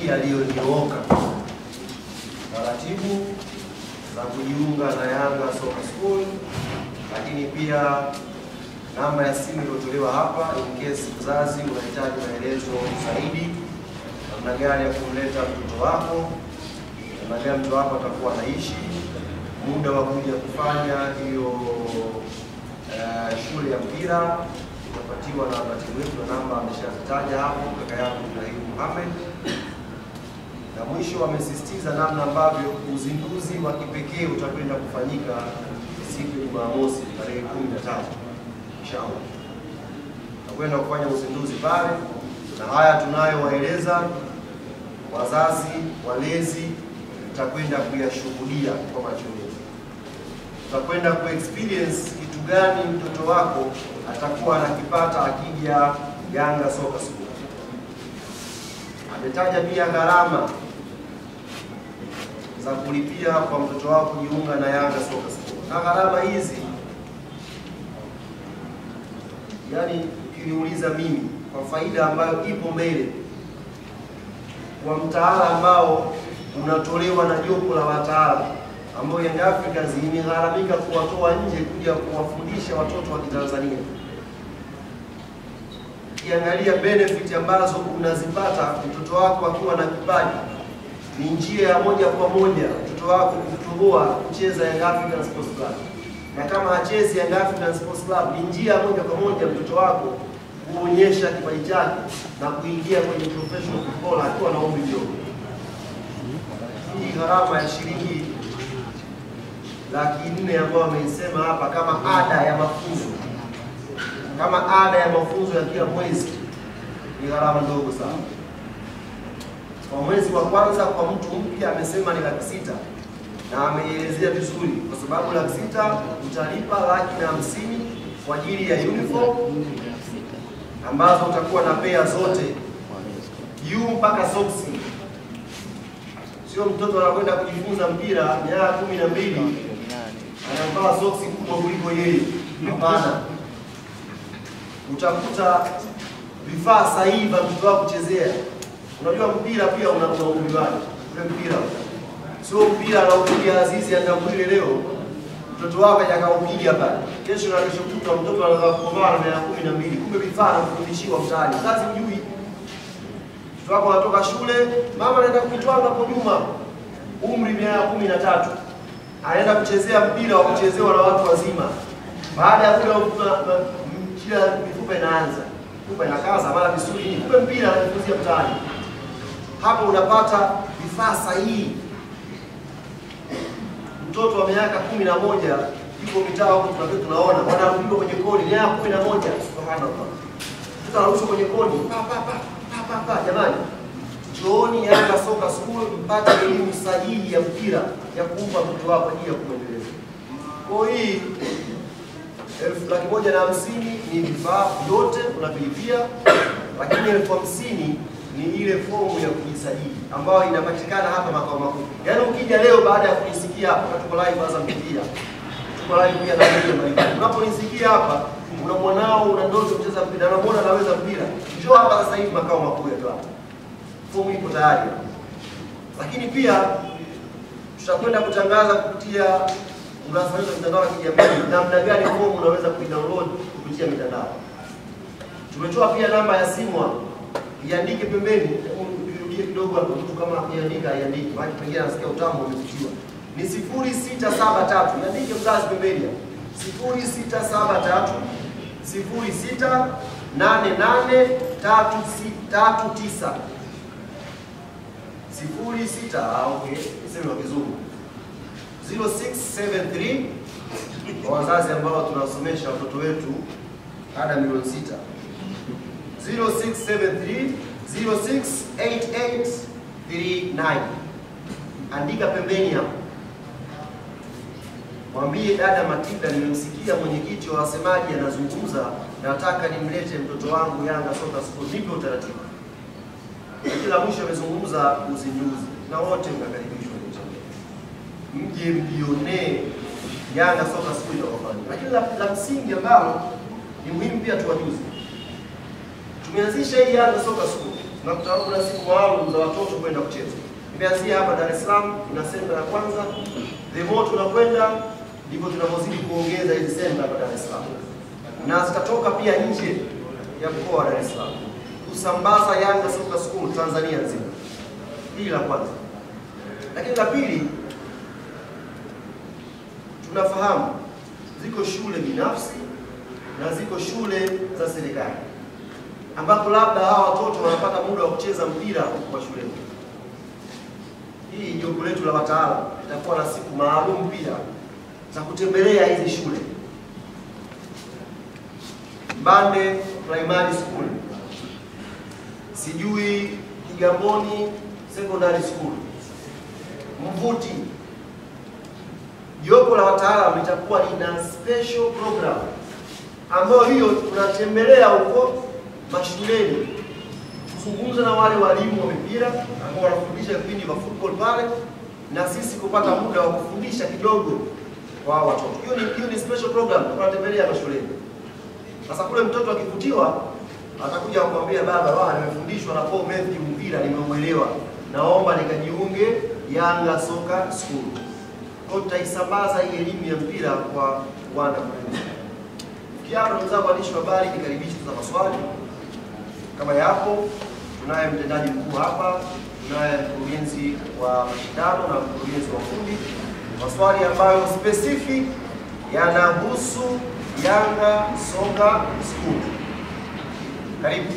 yaliyonyooka. Taratibu za kujiunga na Yanga Soccer School, lakini pia namba ya simu iliyotolewa hapa in case mzazi unahitaji maelezo zaidi, namna gani ya kumleta mtoto wako, namna gani mtoto wako atakuwa anaishi, muda wa kuja kufanya hiyo shule ya mpira utapatiwa na ratibu wetu, na namba ameshazitaja hapo kaka yangu Ibrahim Mohamed. Na mwisho wamesisitiza namna ambavyo uzinduzi wa kipekee utakwenda kufanyika siku ya Jumamosi tarehe 15 inshallah. Tutakwenda kufanya uzinduzi pale, na haya tunayowaeleza wazazi, walezi tutakwenda kuyashuhudia kwa macho yetu. Tutakwenda ku-experience kitu gani mtoto wako atakuwa anakipata akija Yanga Soccer School. Ametaja pia gharama za kulipia kwa mtoto wako kujiunga na Yanga Soccer School. Na gharama hizi, yani ukiniuliza mimi, kwa faida ambayo ipo mbele, kwa mtaala ambao unatolewa na jopo la wataalamu ambao Young Africans imegharamika kuwatoa nje kuja kuwafundisha watoto wa Kitanzania. Kiangalia benefit ambazo unazipata mtoto wako akiwa na kipaji, ni njia ya moja kwa moja mtoto wako kutoboa kucheza Young Africans Sports Club. Na kama hachezi Young Africans Sports Club, ni njia ya moja kwa moja mtoto wako kuonyesha kipaji chake na kuingia kwenye professional football akiwa na umri mdogo. Hii gharama ya shilingi $400,000 ambayo ameisema hapa kama ada ya mafunzo, kama ada ya mafunzo ya kila mwezi, ni gharama ndogo sana. Kwa mwezi wa kwanza kwa mtu mpya amesema ni $600,000, na ameelezea vizuri kwa sababu $600,000 utalipa $150,000 kwa ajili ya uniform ambazo utakuwa na pea zote juu mpaka soksi. Sio mtoto anakwenda kujifunza mpira miaka 12 anavaa soksi kubwa kuliko yeye. Hapana. Utakuta vifaa sahihi vya mtoto wako kuchezea. Unajua mpira pia una umri wake. Ule mpira sio mpira anaopiga Azizi Andambwile leo, mtoto wako atakaupiga pale. Kesho na kesho kutwa mtoto anaweza kukomaa na miaka 12. Kumbe vifaa anafundishiwa mtaani. Kazi mjui. Mtoto wako anatoka shule, mama anaenda kuitwanga hapo nyuma, umri miaka 13. Anaenda kuchezea mpira wa kuchezewa na watu wazima. Baada ya kula kila mifupa inaanza. Mifupa inakaza mara misuli. Kumbe mpira anajifunzia mtaani. Hapo unapata vifaa sahihi. Mtoto wa miaka 11 yuko mitaa huko tunaona wanarudiwa kwenye kodi miaka 11. Subhanallah. Mtoto anarushwa kwenye kodi. Jamani, jooni Yanga Soccer School mpate elimu sahihi ya mpira ya kumpa mtoto wako ajili ya kuendeleza. Kwa hii $150,000 ni vifaa vyote unavilipia, lakini $50,000 ni ile fomu ya kujisajili ambayo inapatikana hapa makao makuu. Yaani ukija leo baada ya kunisikia hapa, tuko live Azam TV. Tuko live pia na Mali. Unaponisikia hapa, una mwanao una ndoto kucheza mpira, unaona anaweza mpira, njoo hapa sasa hivi makao makuu ya klabu. Fomu ipo tayari. Lakini pia tutakwenda kutangaza kupitia ukurasa wetu wa mitandao ya kijamii namna gani fomu unaweza kuidownload kupitia mitandao. Tumetoa pia namba ya simu, iandike pembeni, urudie kidogo hapo, mtu kama kuandika iandike, maana pengine anasikia utamu umepitiwa. Ni 0673, iandike mzazi pembeni. 0673 06883639. 06, okay, sema kizungu. 0673 kwa wazazi ambao tunasomesha watoto wetu ada milioni 6. 0673 068839. Andika pembeni hapo. Mwambie dada Matilda, nimemsikia mwenyekiti wa wasemaji anazungumza, nataka nimlete mtoto wangu Yanga Soccer School, nipe utaratibu. Kila mwisho amezungumza uzinduzi, na wote mnakaribishwa kuchangia. Mje mjionee Yanga Soccer School inafanya. Lakini la msingi ambalo ni muhimu pia tuwajuze. Tumeanzisha hii Yanga Soccer School kuna siku maalum za watoto kwenda kucheza. Nimeanzia hapa Dar es Salaam, ina senta ya kwanza. The more tunakwenda ndivyo tunapozidi kuongeza hizi senta hapa Dar es Salaam, na zitatoka pia nje ya mkoa wa Dar es Salaam kusambaza Yanga Soccer School Tanzania nzima. Hili la kwanza. Lakini la pili, tunafahamu ziko shule binafsi na ziko shule za serikali ambapo labda hawa watoto wanapata muda wa kucheza mpira kwa shuleni. Hii jopo letu la wataalamu litakuwa na siku maalum pia za kutembelea hizi shule. Mbande Primary School, sijui Kigamboni Secondary School, Mvuti. Jopo la wataalamu litakuwa lina special program ambayo hiyo tunatembelea huko mashuleni kuzungumza na wale walimu wa mipira ambao wanafundisha vipindi vya football pale, na sisi kupata muda wa kufundisha kidogo kwa watoto. Hiyo ni special program tunatembelea mashuleni. Sasa kule mtoto akivutiwa atakuja kukwambia, baba, nimefundishwa na Paul Matthew mpira, nimeuelewa, naomba nikajiunge Yanga Soccer School. Kwa tutaisambaza hii elimu ya mpira kwa wana wengi. Kiaro ndugu waandishi wa habari, nikaribisha za maswali kama yapo. Tunaye mtendaji mkuu hapa, tunaye mkurugenzi wa mashindano na mkurugenzi wa kundi. Maswali ambayo specific yanahusu Yanga Soccer School. Karibu.